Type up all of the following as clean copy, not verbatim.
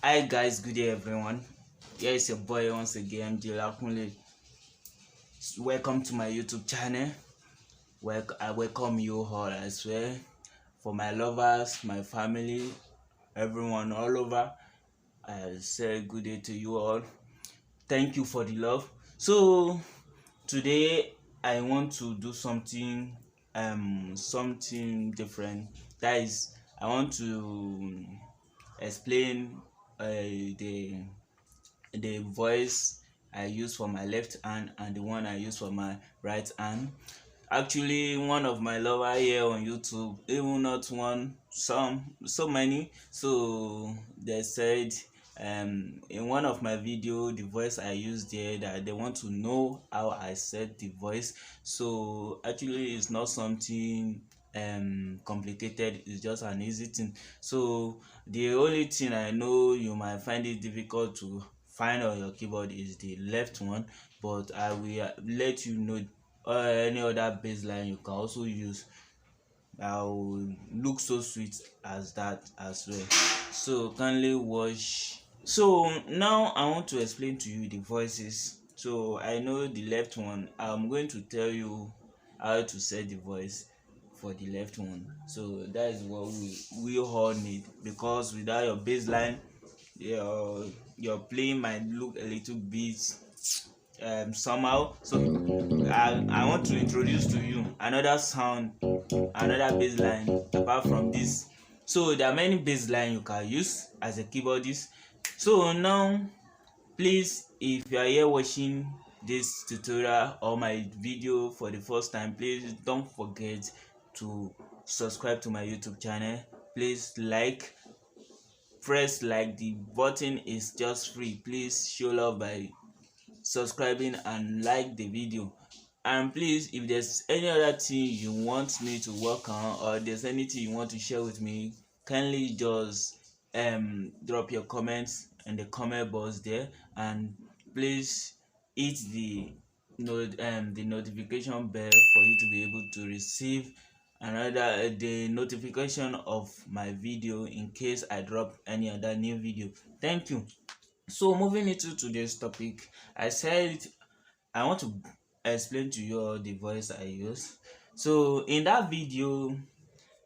Hi guys, good day everyone. Here is your boy once again, Jelakunle. Welcome to my YouTube channel. I welcome you all as well. For my lovers, my family, everyone all over, I say good day to you all. Thank you for the love. So today I want to do something different. That is, I want to explain the voice I use for my left hand and the one I use for my right hand. Actually, one of my lover here on YouTube, even not one, so many. So they said in one of my video, the voice I used there, that they want to know how I set the voice. So actually it's not something complicated, it's just an easy thing. So the only thing I know you might find it difficult to find on your keyboard is the left one, but I will let you know any other baseline you can also use that will look so sweet as that as well. So kindly watch. So now I want to explain to you the voices. So I know the left one, I'm going to tell you how to set the voice for the left one. So that is what we all need, because without your baseline, your playing might look a little bit somehow. So I want to introduce to you another sound, another bass line apart from this. So there are many bass line you can use as a keyboardist. So now, please, if you are here watching this tutorial or my video for the first time, please don't forget to subscribe to my YouTube channel. Please press like, the button is just free. Please show love by subscribing and like the video. And please, if there's any other thing you want me to work on, or there's anything you want to share with me, kindly just drop your comments in the comment box there, and please hit the notification bell for you to be able to receive the notification of my video in case I drop any other new video. Thank you. So moving into today's topic, I said I want to explain to you all the voice I use. So in that video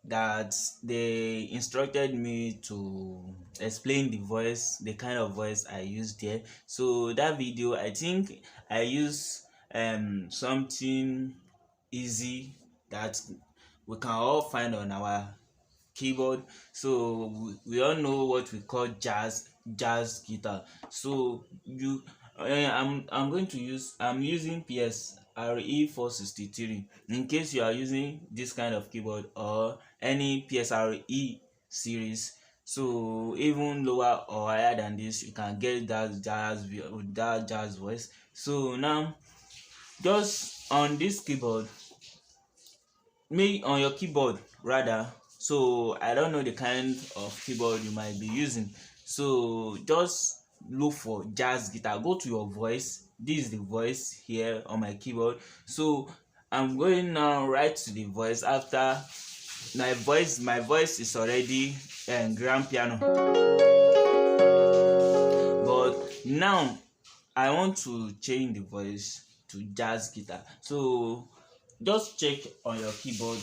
that they instructed me to explain the kind of voice I use there. So that video, I think I use something easy that we can all find on our keyboard. So we all know what we call jazz guitar. So I'm using PSRE 463 in case you are using this kind of keyboard or any PSRE series. So even lower or higher than this, you can get that jazz voice. So now, just on this keyboard, on your keyboard rather. So I don't know the kind of keyboard you might be using, so just look for jazz guitar. Go to your voice. This is the voice here on my keyboard. So I'm going now right to the voice. After my voice is already grand piano, but now I want to change the voice to jazz guitar. So just check on your keyboard.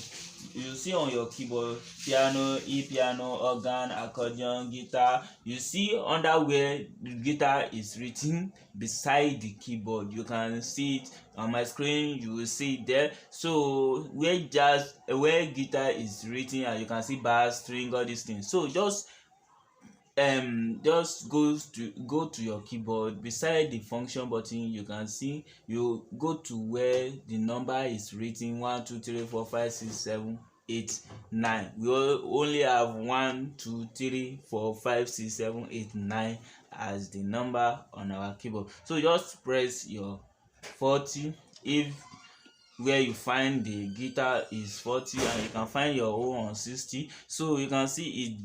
You see on your keyboard piano, piano, organ, accordion, guitar. You see under where the guitar is written beside the keyboard. You can see it on my screen. You will see it there. So where guitar is written, and you can see bass, string, all these things. So just go to your keyboard. Beside the function button, you can see, you go to where the number is written 1 2 3 4 5 6 7 8 9. We only have 1 2 3 4 5 6 7 8 9 as the number on our keyboard. So just press your 40 if where you find the guitar is 40, and you can find your own on 60. So you can see it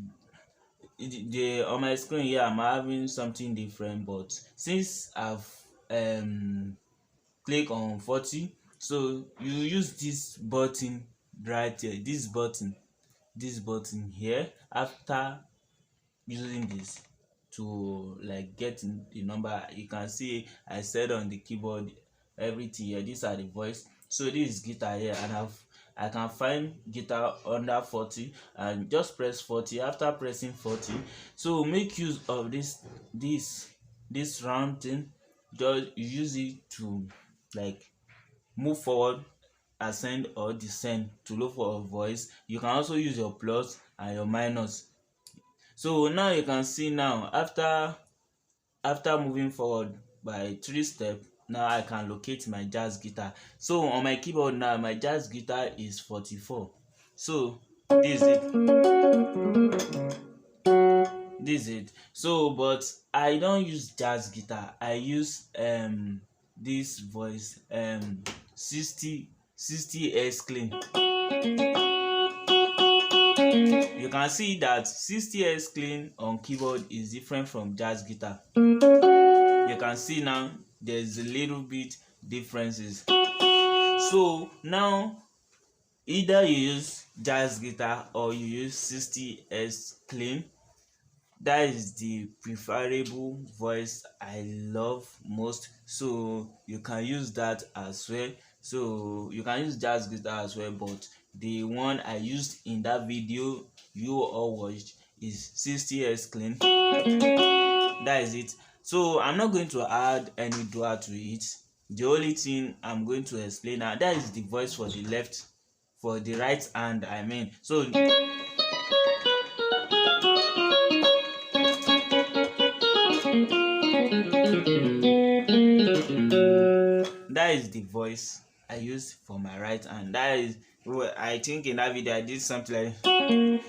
on my screen here. I'm having something different, but since I've click on 40, so you use this button right here, this button here. After using this, to like get the number. You can see I said on the keyboard everything here. These are the voice. So this is guitar here, and I can find guitar under 40 and just press 40. After pressing 40, so make use of this round thing. Just use it to like move forward, ascend or descend to look for a voice. You can also use your plus and your minus. So now you can see now after moving forward by 3 steps, now I can locate my jazz guitar. So on my keyboard now, my jazz guitar is 44. So this is it. This is it. So but I don't use jazz guitar. I use this voice 60 Hertz clean. You can see that 60 Hertz clean on keyboard is different from jazz guitar. You can see now there's a little bit differences. So now either you use jazz guitar or you use 60 Hertz clean. That is the preferable voice I love most. So you can use that as well. So you can use jazz guitar as well, but the one I used in that video you all watched is 60 Hertz clean. That is it. So I'm not going to add any dual to it. The only thing I'm going to explain now, that is the voice for the left, for the right hand I mean. So that is the voice I use for my right hand. That is, I think in that video I did something like you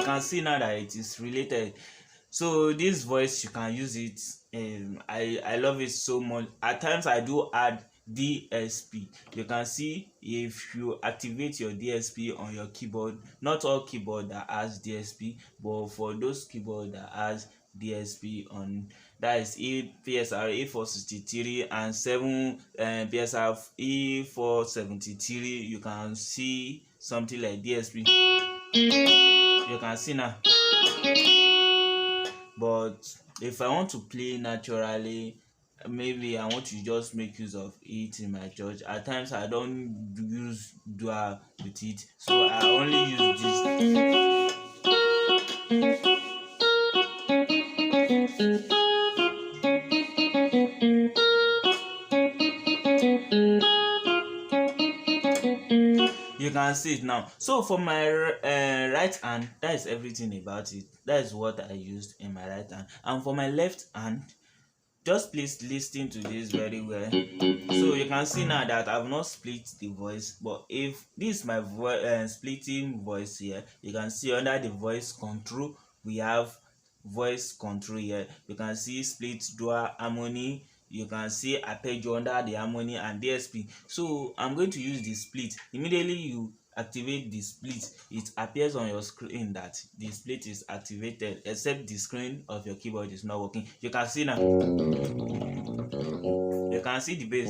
can see now that it is related. So this voice you can use it. I love it so much. At times I do add DSP. You can see if you activate your DSP on your keyboard, not all keyboard that has DSP, but for those keyboard that has DSP on, that is PSR A463 and 7 PSR A473, you can see something like DSP. You can see now. But if I want to play naturally, maybe I want to just make use of it in my church. At times I don't use dual with it, so I only use this. You can see it now. So for my right hand, that is everything about it. That is what I used in my right hand. And for my left hand, just please listen to this very well. So you can see now that I've not split the voice, but if this is my splitting voice here, you can see under the voice control we have voice control here. You can see split, dual, harmony. You can see arpeggio under the harmony and DSP. So I'm going to use the split. Immediately you activate the split, it appears on your screen that the split is activated, except the screen of your keyboard is not working. You can see now. You can see the bass.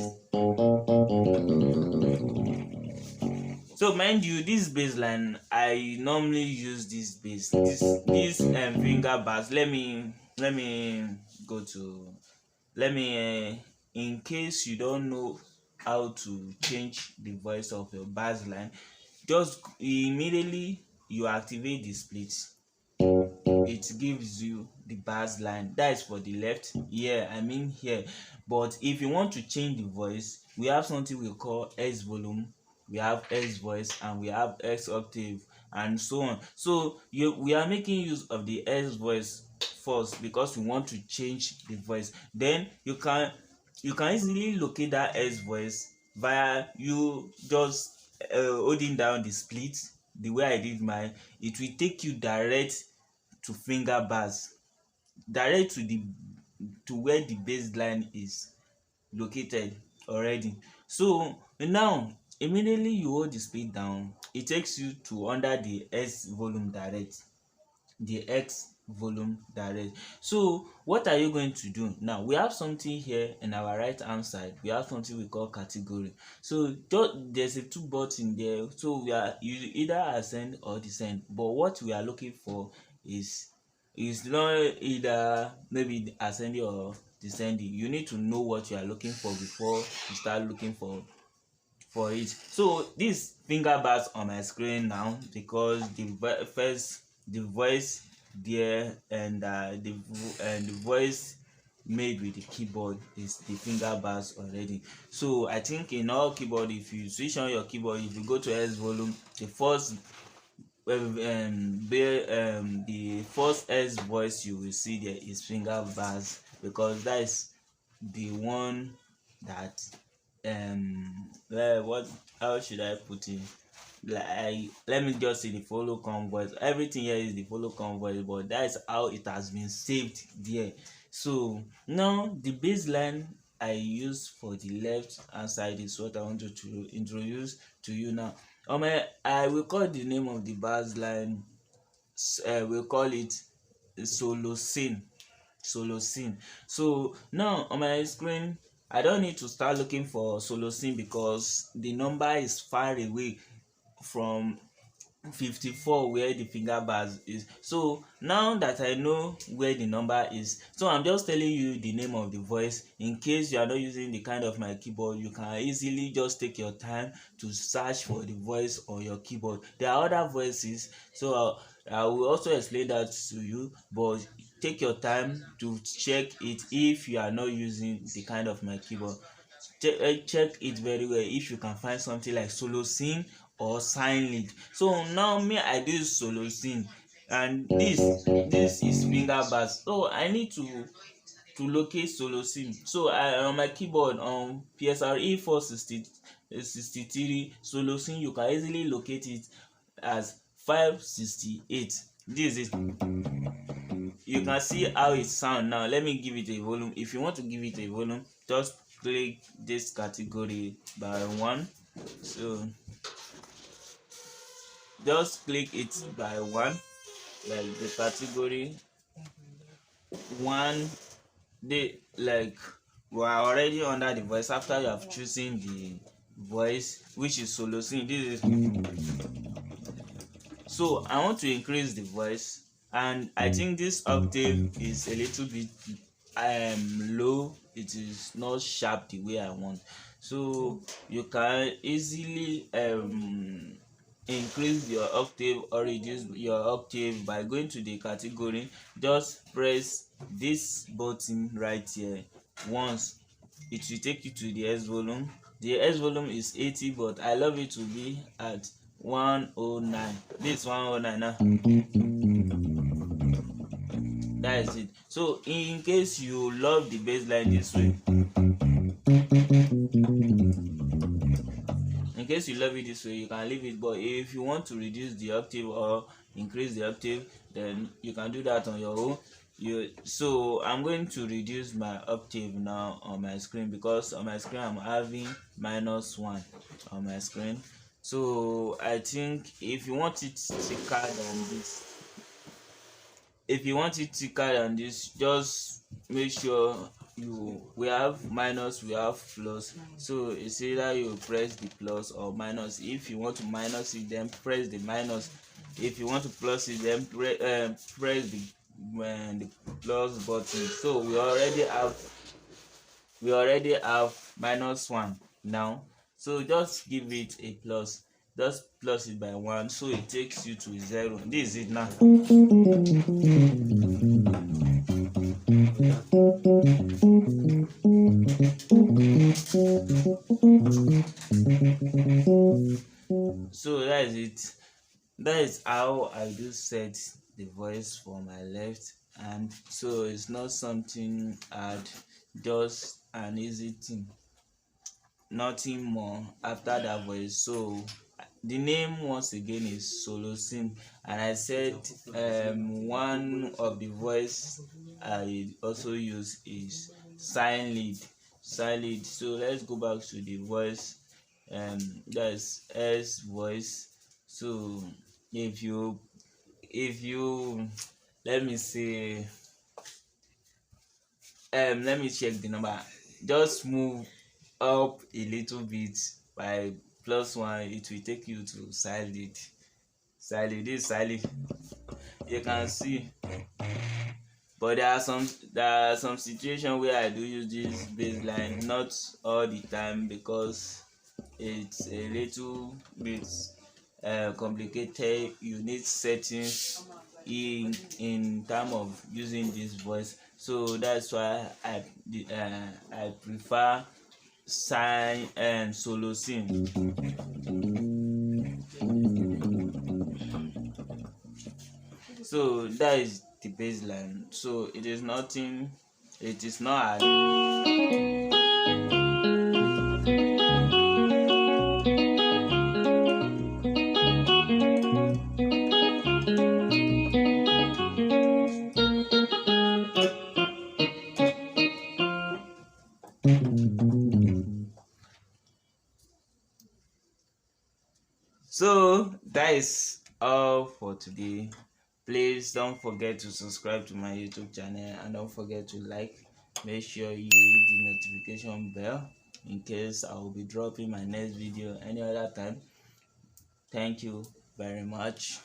So mind you, this bass line, I normally use this bass, this finger bass. Let me go to, in case you don't know how to change the voice of your bass line, just immediately you activate the split, it gives you the bass line. That is for the left here, I mean here. But if you want to change the voice, we have something we call S volume, we have S voice, and we have S octave, and so on. So we are making use of the S voice first because we want to change the voice. Then you can easily locate that S voice via you just holding down the split the way I did mine. It will take you direct to finger bass, direct to where the bass line is located already. So now immediately you hold the split down, it takes you to under the S volume direct, the X volume direct. So what are you going to do now? We have something here in our right hand side. We have something we call category. So there's a two button there, so we are you either ascend or descend, but what we are looking for is not either maybe ascending or descending. You need to know what you are looking for before you start looking for it. So this finger bars on my screen now, because the voice there and the voice made with the keyboard is the finger bars already. So I think in all keyboard, if you switch on your keyboard, if you go to S volume, the first S voice you will see there is finger bars, because that is the one that what how should I put it, like let me just say the follow convoy. Everything here is the follow convoy, but that is how it has been saved there. So now the baseline I use for the left hand side is what I want to introduce to you now. I will call the name of the bass line, we'll call it solo scene. So now on my screen, I don't need to start looking for solo scene because the number is far away from 54 where the finger bars is. So now that I know where the number is, so I'm just telling you the name of the voice. In case you are not using the kind of my keyboard, you can easily just take your time to search for the voice on your keyboard. There are other voices, so I will also explain that to you, but take your time to check it if you are not using the kind of my keyboard. Check it very well if you can find something like solo scene or sign lead. So now me, I do solo scene, and this is finger bars. So I need to locate solo scene. So I on my keyboard on PSRE 463 solo scene, you can easily locate it as 568. This is you can see how it sound. Now let me give it a volume. If you want to give it a volume, just click this category by one. So just click it by one, like the category one. We are already under the voice. After you have chosen the voice, which is solo scene, this is. So I want to increase the voice, and I think this octave is a little bit low. It is not sharp the way I want. So you can easily increase your octave or reduce your octave by going to the category. Just press this button right here once. It will take you to the S volume. The S volume is 80, but I love it to be at 109. This 109 now. That is it. So in case you love the bass line this way, in case you love it this way, you can leave it. But if you want to reduce the octave or increase the octave, then you can do that on your own. So I'm going to reduce my octave now on my screen, because on my screen I'm having -1 on my screen. So I think if you want it thicker than this, just make sure we have minus, we have plus. So it's either you press the plus or minus. If you want to minus it, then press the minus. If you want to plus it, then press the plus button. So we already have -1 now. So just give it a plus. Just plus it by 1, so it takes you to 0. This is it now. So that is it. That is how I do set the voice for my left, and so it's not something hard, just an easy thing, nothing more after that voice. So the name once again is solo scene, and I said one of the voice I also use is sign lead. So let's go back to the voice. That's S voice. So if you let me see. Let me check the number. Just move up a little bit by +1. It will take you to silent. Silent. This is silent. You can see. But there are some situations where I do use this baseline, not all the time, because it's a little bit complicated. You need settings in term of using this voice, so that's why I prefer sign and solo sing. So that is the baseline. So it is nothing. It is not hard. So that is all for today. Please don't forget to subscribe to my YouTube channel, and don't forget to like. Make sure you hit the notification bell in case I will be dropping my next video any other time. Thank you very much.